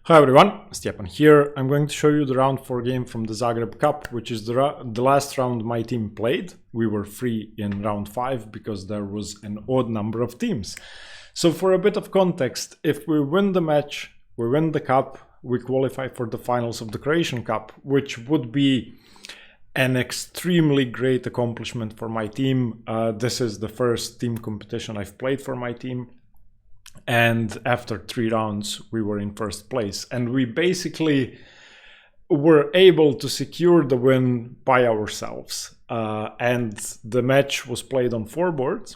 Hi everyone, Stjepan here. I'm going to show you the round 4 game from the Zagreb Cup, which is the last round my team played. We were free in round 5 because there was an odd number of teams. So for a bit of context, if we win the match, we win the cup, we qualify for the finals of the Croatian Cup, which would be an extremely great accomplishment for my team. This is the first team competition I've played for my team. And after 3 rounds, we were in first place. And we basically were able to secure the win by ourselves. And the match was played on 4 boards.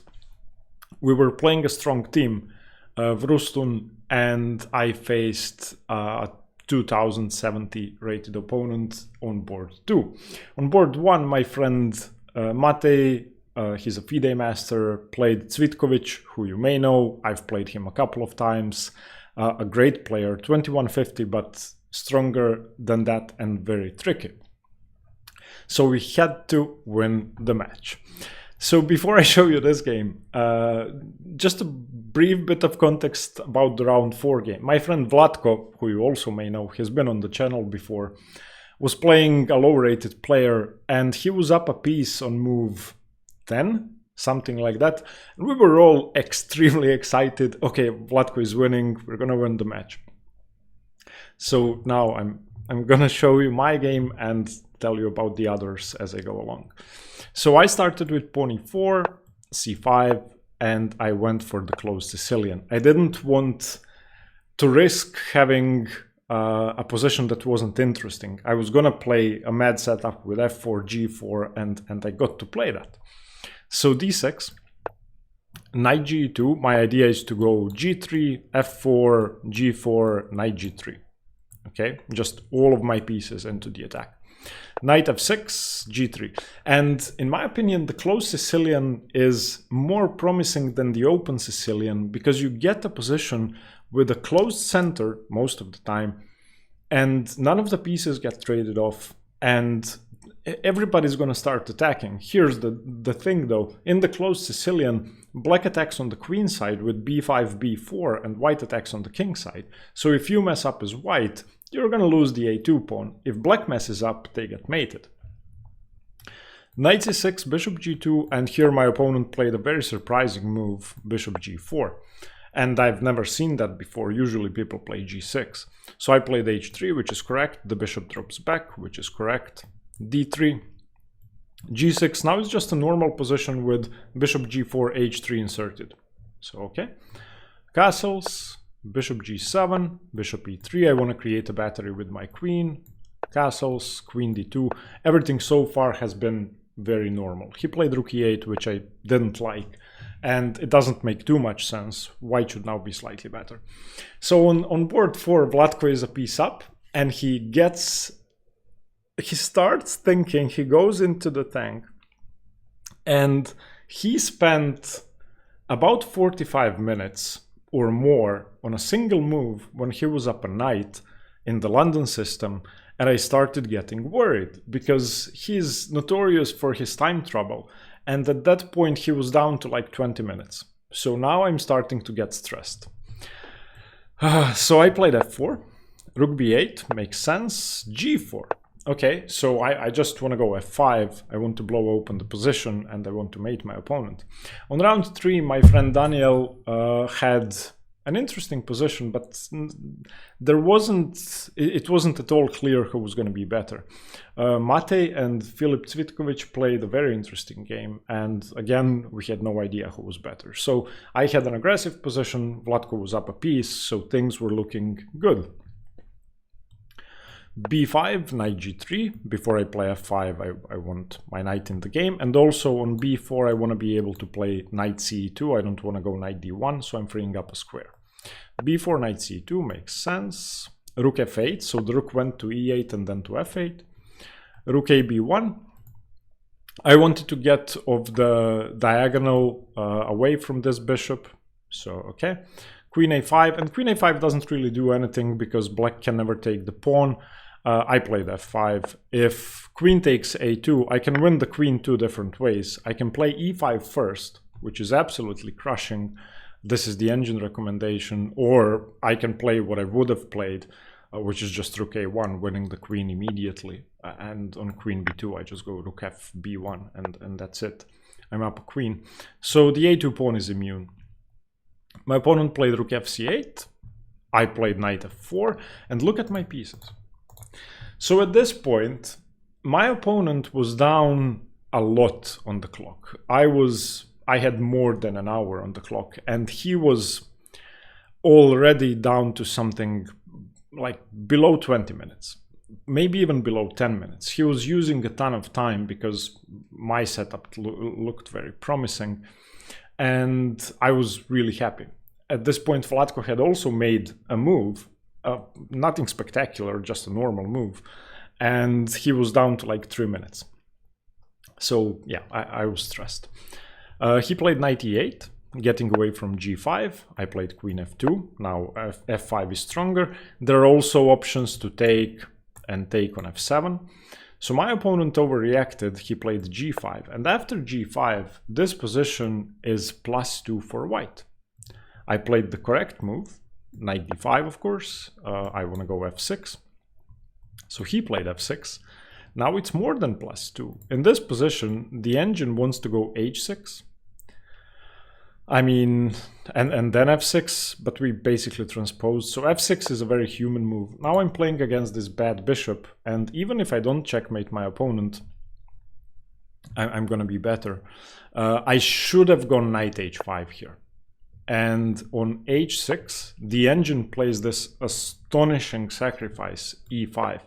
We were playing a strong team, Vrustun, and I faced a 2070 rated opponent on board 2. On board 1, my friend Matej, he's a FIDE master, played Cvitkovic, who you may know. I've played him a couple of times. A great player, 2150, but stronger than that and very tricky. So we had to win the match. So before I show you this game, just a brief bit of context about the round 4 game. My friend Vlatko, who you also may know, he's been on the channel before, was playing a low-rated player, and he was up a piece on move 10, something like that. And we were all extremely excited. Okay, Vlatko is winning. We're gonna win the match. So now I'm gonna show you my game and tell you about the others as I go along. So I started with pawn e4, c5, and I went for the closed Sicilian. I didn't want to risk having a position that wasn't interesting. I was gonna play a mad setup with f4, g4, and I got to play that. So d6, knight g2, my idea is to go g3, f4, g4, knight g3. Okay, just all of my pieces into the attack. Knight f6, g3. And in my opinion, the closed Sicilian is more promising than the open Sicilian because you get a position with a closed center most of the time, and none of the pieces get traded off, and everybody's going to start attacking. Here's the thing though, in the closed Sicilian, black attacks on the queen side with b5, b4, and white attacks on the king side. So if you mess up as white, you're going to lose the a2 pawn. If black messes up, they get mated. Knight c6, bishop g2, and here my opponent played a very surprising move, bishop g4. And I've never seen that before. Usually people play g6. So I played h3, which is correct. The bishop drops back, which is correct. d3, g6. Now it's just a normal position with bishop g4, h3 inserted. So, okay. Castles, bishop g7, bishop e3. I want to create a battery with my queen. Castles, queen d2. Everything so far has been very normal. He played rook e8, which I didn't like, and it doesn't make too much sense. White should now be slightly better. So on board 4, Vlatko is a piece up, and he starts thinking, he goes into the tank, and he spent about 45 minutes or more on a single move when he was up a knight in the London system, and I started getting worried because he's notorious for his time trouble, and at that point he was down to like 20 minutes. So now I'm starting to get stressed. So I played f4, rook b8, makes sense, g4. Okay, so I just want to go f5, I want to blow open the position, and I want to mate my opponent. On round 3, my friend Daniel had an interesting position, but it wasn't at all clear who was going to be better. Matej and Filip Cvitkovic played a very interesting game, and again, we had no idea who was better. So I had an aggressive position, Vlatko was up a piece, so things were looking good. b5, knight g3. Before I play f5, I want my knight in the game. And also on b4, I want to be able to play knight c2. I don't want to go knight d1, so I'm freeing up a square. b4, knight c2 makes sense. Rook f8, so the rook went to e8 and then to f8. Rook a b1. I wanted to get off the diagonal away from this bishop, so okay. Queen a5, and queen a5 doesn't really do anything because black can never take the pawn. I played f5. If queen takes a2, I can win the queen 2 different ways. I can play e5 first, which is absolutely crushing. This is the engine recommendation. Or I can play what I would have played. which is just rook a1, winning the queen immediately. And on queen b2, I just go rook f b1, and that's it. I'm up a queen. So the a2 pawn is immune. My opponent played rook f c8. I played knight f4, and look at my pieces. So at this point, my opponent was down a lot on the clock. I had more than an hour on the clock, and he was already down to something like below 20 minutes, maybe even below 10 minutes. He was using a ton of time because my setup looked very promising, and I was really happy. At this point, Vlatko had also made a move, nothing spectacular, just a normal move, and he was down to like 3 minutes. So yeah, I was stressed. He played knight e8, getting away from g5. I played queen f2. Now f5 is stronger. There are also options to take and take on f7. So my opponent overreacted. He played g5. And after g5, this position is +2 for white. I played the correct move, knight d5, of course. I want to go f6. So he played f6. Now it's more than +2. In this position, the engine wants to go h6. I mean, and then f6, but we basically transposed. So f6 is a very human move. Now I'm playing against this bad bishop, and even if I don't checkmate my opponent, I'm going to be better. I should have gone knight h5 here. And on h6, the engine plays this astonishing sacrifice, e5.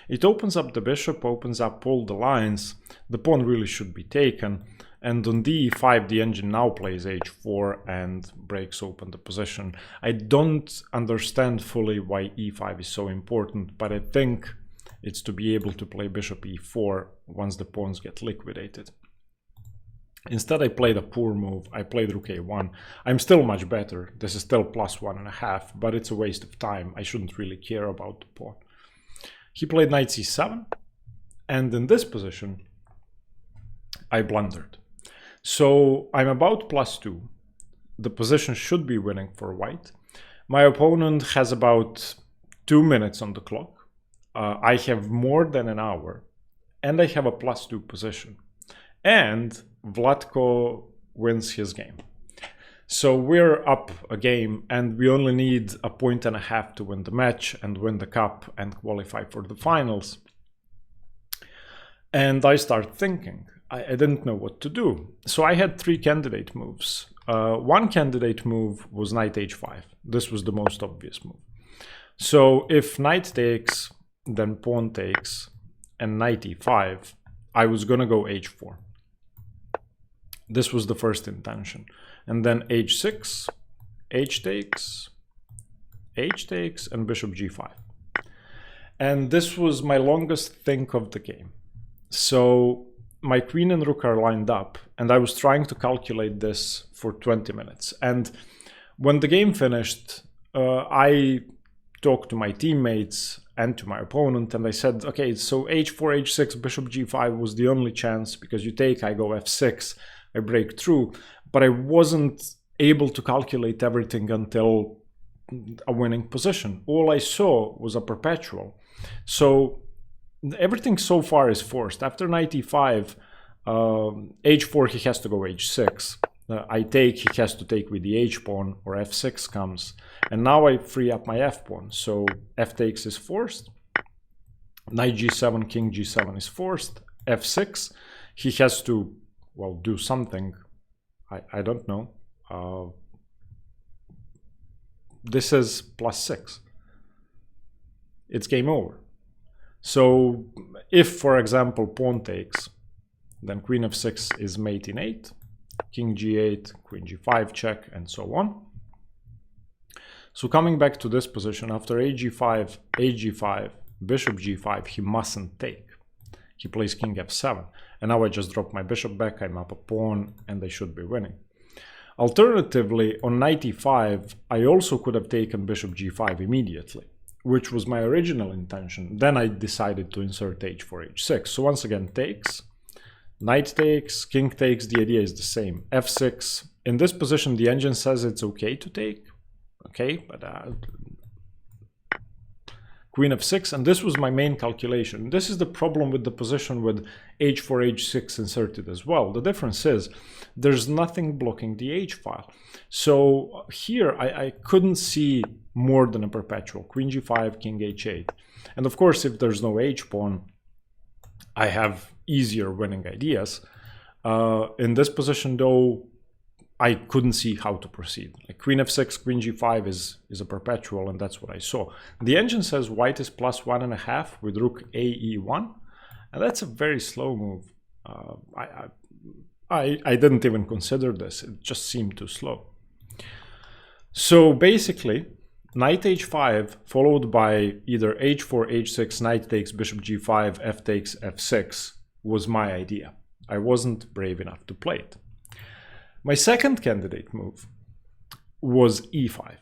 It opens up the bishop, opens up all the lines. The pawn really should be taken. And on d5, the engine now plays h4 and breaks open the position. I don't understand fully why e5 is so important, but I think it's to be able to play bishop e4 once the pawns get liquidated. Instead, I played a poor move. I played rook a1. I'm still much better. This is still +1.5, but it's a waste of time. I shouldn't really care about the pawn. He played knight c7, and in this position, I blundered. So I'm about +2. The position should be winning for white. My opponent has about 2 minutes on the clock. I have more than an hour, and I have a +2 position. And Vlatko wins his game. So we're up a game, and we only need 1.5 points to win the match and win the cup and qualify for the finals. And I start thinking. I didn't know what to do. So I had 3 candidate moves. One candidate move was knight h5. This was the most obvious move. So if knight takes, then pawn takes, and knight e5, I was gonna go h4. This was the first intention. And then h6, h takes, and bishop g5. And this was my longest think of the game. So my queen and rook are lined up, and I was trying to calculate this for 20 minutes. And when the game finished, I talked to my teammates and to my opponent, and I said, okay, so h4, h6, bishop g5 was the only chance, because you take, I go f6, I break through, but I wasn't able to calculate everything until a winning position. All I saw was a perpetual. So everything so far is forced. After knight e5, h4, he has to go h6. I take, he has to take with the h pawn, or f6 comes. And now I free up my f pawn. So f takes is forced. Knight g7, king g7 is forced. f6, he has to, well, do something. I don't know. This is +6. It's game over. So if, for example, pawn takes, then queen f6 is mate in 8, king g8, queen g5 check, and so on. So coming back to this position, after ag5, ag5, bishop g5, he mustn't take. He plays king f7. And now I just drop my bishop back, I'm up a pawn, and I should be winning. Alternatively, on knight e5, I also could have taken bishop g5 immediately, which was my original intention. Then I decided to insert h4, h6. So once again, takes, knight takes, king takes, the idea is the same. f6, in this position, the engine says it's okay to take. Okay, but queen f6, and this was my main calculation. This is the problem with the position with h4, h6 inserted as well. The difference is there's nothing blocking the h file. So here I couldn't see more than a perpetual. Queen g5, king h8. And of course, if there's no h pawn, I have easier winning ideas. In this position though, I couldn't see how to proceed. Like queen f6, queen g5 is a perpetual, and that's what I saw. The engine says white is +1.5 with rook a e1, and that's a very slow move. I didn't even consider this. It just seemed too slow. So basically, knight h5 followed by either h4, h6, knight takes, bishop g5, f takes, f6 was my idea. I wasn't brave enough to play it. My second candidate move was e5,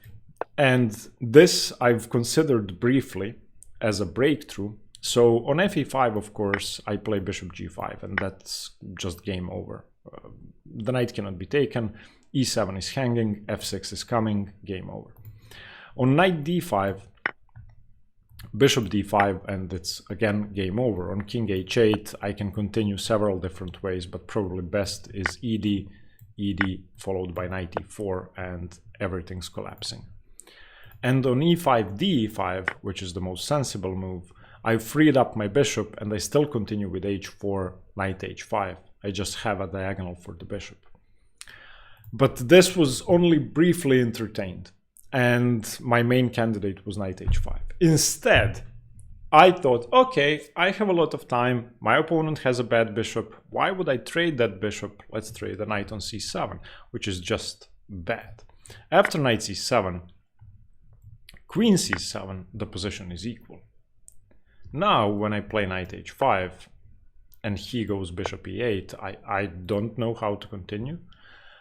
and this I've considered briefly as a breakthrough. So on fe5, of course, I play bishop g5, and that's just game over. The knight cannot be taken, e7 is hanging, f6 is coming, game over. On knight d5, bishop d5, and it's again game over. On king h8, I can continue several different ways, but probably best is ed, ed followed by knight e4, and everything's collapsing. And on e5, d5, which is the most sensible move, I freed up my bishop and I still continue with h4, knight h5. I just have a diagonal for the bishop. But this was only briefly entertained, and my main candidate was knight h5. Instead, I thought, okay, I have a lot of time. My opponent has a bad bishop. Why would I trade that bishop? Let's trade the knight on c7, which is just bad. After knight c7, queen c7, the position is equal. Now, when I play knight h5 and he goes bishop e8, I don't know how to continue.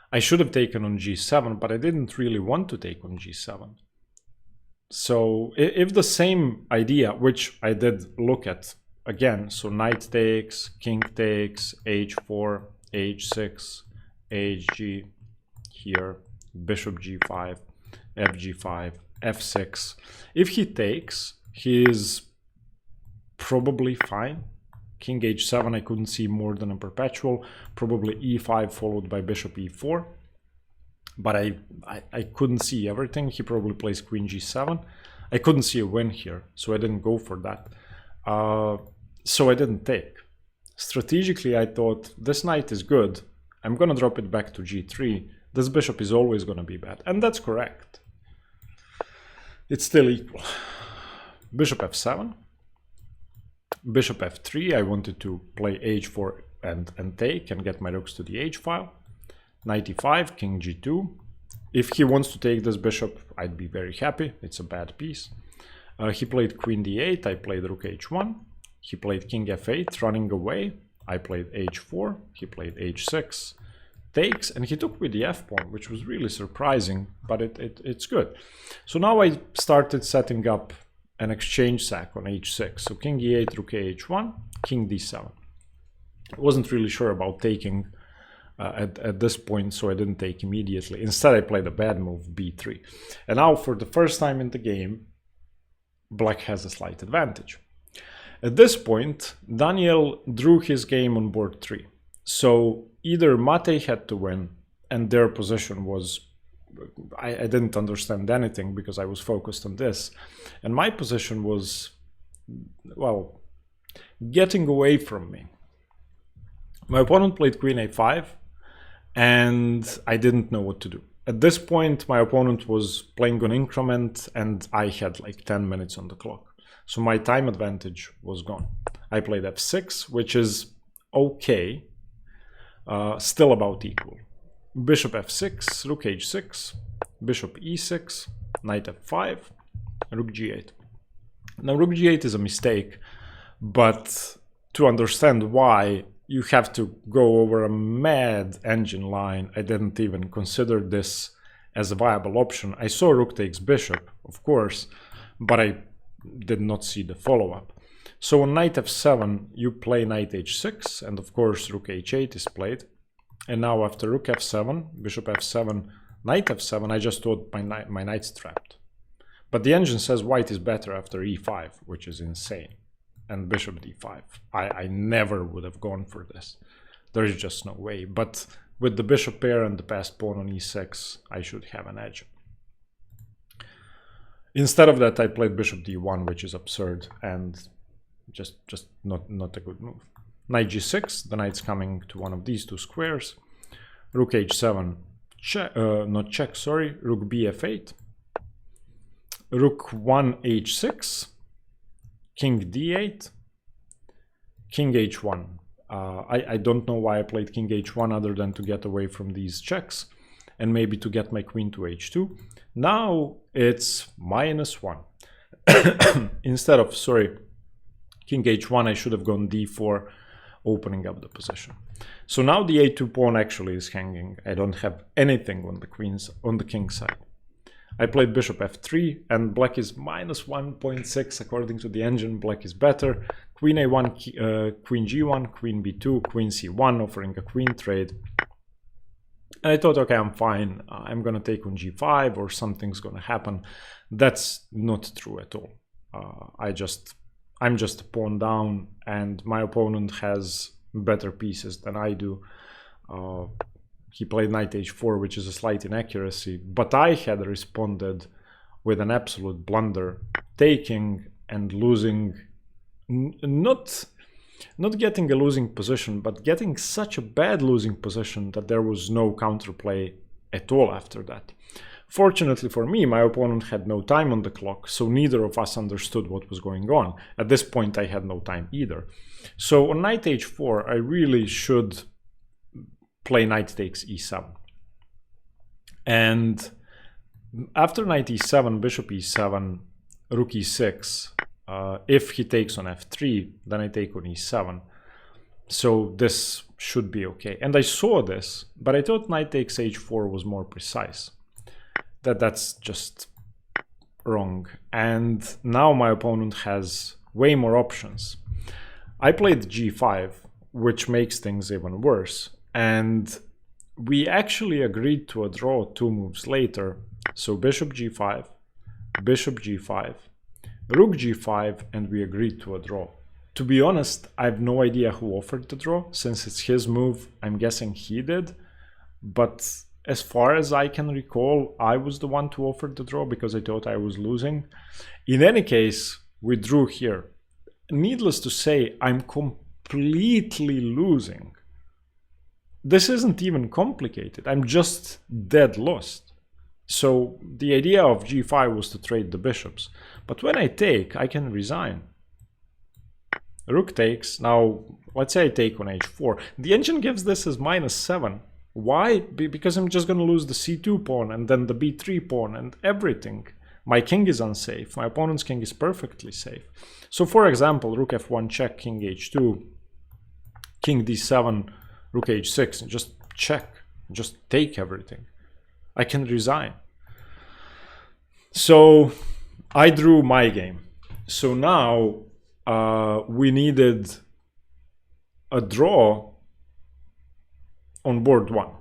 I should have taken on g7, but I didn't really want to take on g7. So if the same idea, which I did look at again, so knight takes, king takes, h4, h6, hg, here, bishop g5, fg5, f6. If he takes, he is probably fine. King h7, I couldn't see more than a perpetual, probably e5 followed by bishop e4. But I couldn't see everything. He probably plays queen g7. I couldn't see a win here, so I didn't go for that. So I didn't take. Strategically, I thought this knight is good. I'm going to drop it back to g3. This bishop is always going to be bad. And that's correct. It's still equal. Bishop f7. Bishop f3. I wanted to play h4 and take and get my rooks to the h file. Knight e5, king g2. If he wants to take this bishop, I'd be very happy. It's a bad piece. He played queen d8, I played rook h1. He played king f8, running away. I played h4, he played h6, takes, and he took with the f pawn, which was really surprising, but it's good. So now I started setting up an exchange sack on h6. So king e8, rook h1, king d7. I wasn't really sure about taking at this point, so I didn't take immediately. Instead, I played a bad move, b3. And now, for the first time in the game, black has a slight advantage. At this point, Daniel drew his game on board 3. So either Mate had to win, and their position was... I didn't understand anything because I was focused on this. And my position was, well, getting away from me. My opponent played queen a5, and I didn't know what to do. At this point, my opponent was playing on increment, and I had like 10 minutes on the clock. So my time advantage was gone. I played f6, which is okay, still about equal. Bishop f6, rook h6, bishop e6, knight f5, rook g8. Now rook g8 is a mistake, but to understand why, you have to go over a mad engine line. I didn't even consider this as a viable option. I saw rook takes bishop, of course, but I did not see the follow-up. So on knight f7, you play knight h6, and of course rook h8 is played. And now after rook f7, bishop f7, knight f7, I just thought my knight's trapped. But the engine says white is better after e5, which is insane. And bishop d5. I never would have gone for this. There is just no way. But with the bishop pair and the passed pawn on e6, I should have an edge. Instead of that, I played bishop d1, which is absurd and just not a good move. Knight g6, the knight's coming to one of these two squares. Rook h7, not check, sorry, rook bf8. Rook 1 h6, king d8, king h1. I don't know why I played king h1 other than to get away from these checks and maybe to get my queen to h2. Now it's -1. Instead of, sorry, king h1, I should have gone d4, opening up the position. So now the a2 pawn actually is hanging. I don't have anything on the king side. I played bishop f3 and black is -1.6 according to the engine. Black is better. Queen a1, queen g1, queen b2, queen c1, offering a queen trade. And I thought, okay, I'm fine. I'm gonna take on g5 or something's gonna happen. That's not true at all. I'm just a pawn down and my opponent has better pieces than I do. He played knight h4, which is a slight inaccuracy, but I had responded with an absolute blunder, taking and losing, not getting a losing position, but getting such a bad losing position that there was no counterplay at all after that. Fortunately for me, my opponent had no time on the clock, so neither of us understood what was going on. At this point, I had no time either. So on knight h4, I really should play knight takes e7. And after knight e7, bishop e7, rook e6, if he takes on f3, then I take on e7. So this should be okay. And I saw this, but I thought knight takes h4 was more precise. That's just wrong. And now my opponent has way more options. I played g5, which makes things even worse. And we actually agreed to a draw 2 moves later. So bishop g5, rook g5, and we agreed to a draw. To be honest, I have no idea who offered the draw. Since it's his move, I'm guessing he did. But as far as I can recall, I was the one to offer the draw because I thought I was losing. In any case, we drew here. Needless to say, I'm completely losing. This isn't even complicated. I'm just dead lost. So the idea of g5 was to trade the bishops. But when I take, I can resign. Rook takes. Now, let's say I take on h4. The engine gives this as -7. Why? Because I'm just going to lose the c2 pawn and then the b3 pawn and everything. My king is unsafe. My opponent's king is perfectly safe. So for example, rook f1 check, king h2, king d7, rook h6, and just check, just take everything. I can resign. So I drew my game. So now we needed a draw on board 1.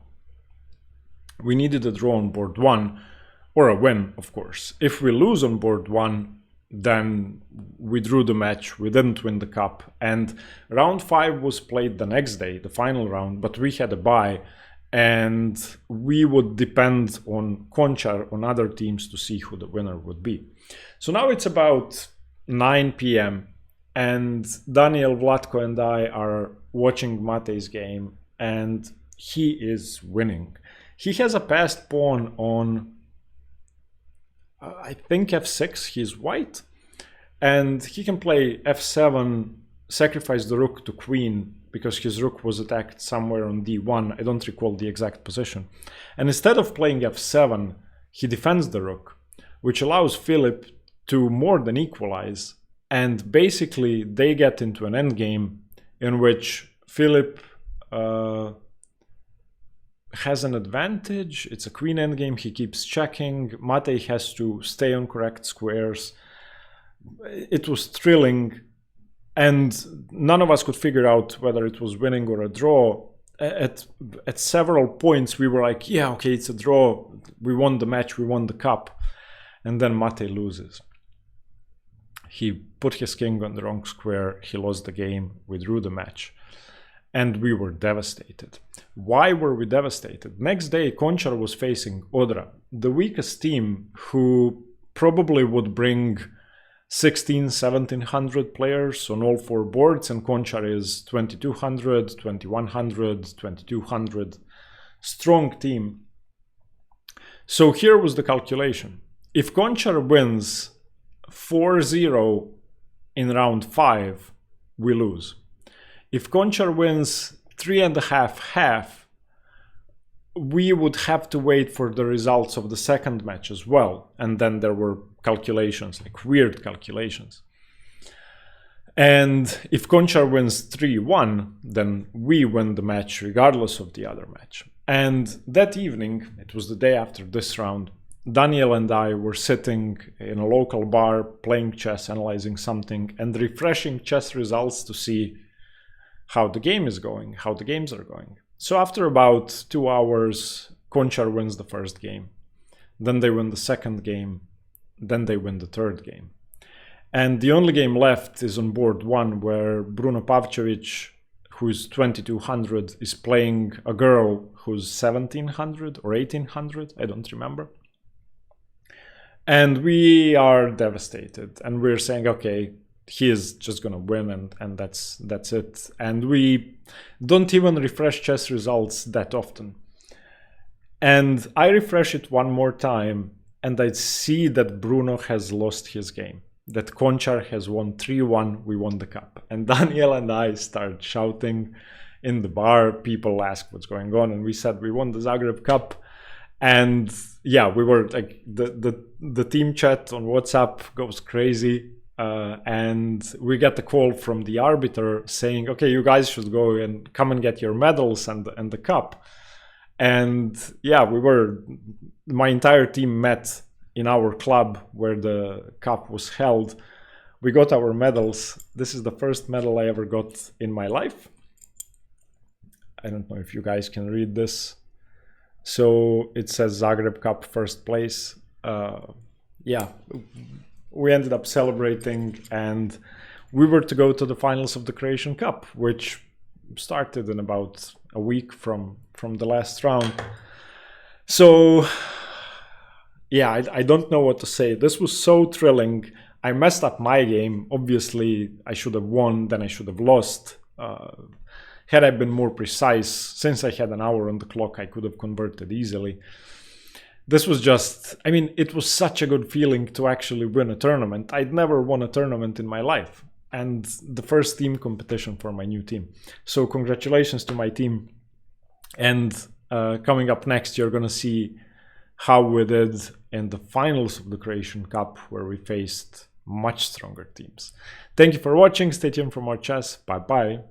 We needed a draw on board 1 or a win, of course. If we lose on board 1, then we drew the match, we didn't win the cup. And round 5 was played the next day, the final round, but we had a bye and we would depend on Konchar, on other teams to see who the winner would be. So now it's about 9 p.m. and Daniel, Vlatko and I are watching Matej's game and he is winning. He has a passed pawn on, I think f6, he's white. And he can play f7, sacrifice the rook to queen, because his rook was attacked somewhere on d1. I don't recall the exact position. And instead of playing f7, he defends the rook, which allows Philip to more than equalize. And basically, they get into an endgame in which Philip has an advantage. It's a queen endgame. He keeps checking. Matej has to stay on correct squares. It was thrilling, and none of us could figure out whether it was winning or a draw. At several points, we were like, yeah, okay, it's a draw. We won the match. We won the cup. and then Mate loses. He put his king on the wrong square, he lost the game, we drew the match. And we were devastated. Why were we devastated? Next day, Končar was facing Odra, the weakest team, who probably would bring 1700 players on all 4 boards, and Končar is 2200, 2100, 2200. Strong team. So here was the calculation. If Končar wins 4-0 in round 5, we lose. If Končar wins 3.5-half, we would have to wait for the results of the second match as well. And then there were calculations, like weird calculations. And if Končar wins 3-1, then we win the match regardless of the other match. And that evening, it was the day after this round, Daniel and I were sitting in a local bar playing chess, analyzing something, and refreshing chess results to see how the game is going, how the games are going. So after about 2 hours, Končar wins the first game. Then they win the second game. Then they win the third game. And the only game left is on board 1, where Bruno Pavčević, who's 2200, is playing a girl who's 1700 or 1800, I don't remember. And we are devastated, and we're saying, okay, he is just gonna win, and that's it. And we don't even refresh chess results that often. And I refresh it one more time, and I see that Bruno has lost his game, that Končar has won 3-1, we won the cup. And Daniel and I start shouting in the bar. People ask what's going on, and we said we won the Zagreb Cup. And yeah, we were like, the team chat on WhatsApp goes crazy. And we get the call from the arbiter saying, okay, you guys should go and come and get your medals and the cup. And yeah, my entire team met in our club where the cup was held. We got our medals. This is the first medal I ever got in my life. I don't know if you guys can read this. So it says Zagreb Cup first place. Yeah, we ended up celebrating, and we were to go to the finals of the Croatian Cup, which started in about a week from the last round. So yeah, I don't know what to say. This was so thrilling. I messed up my game. Obviously, I should have won, then I should have lost. Had I been more precise, since I had an hour on the clock, I could have converted easily. This was just, I mean, it was such a good feeling to actually win a tournament. I'd never won a tournament in my life, and the first team competition for my new team. So congratulations to my team. And coming up next, you're going to see how we did in the finals of the Croatian Cup, where we faced much stronger teams. Thank you for watching. Stay tuned for more chess. Bye-bye.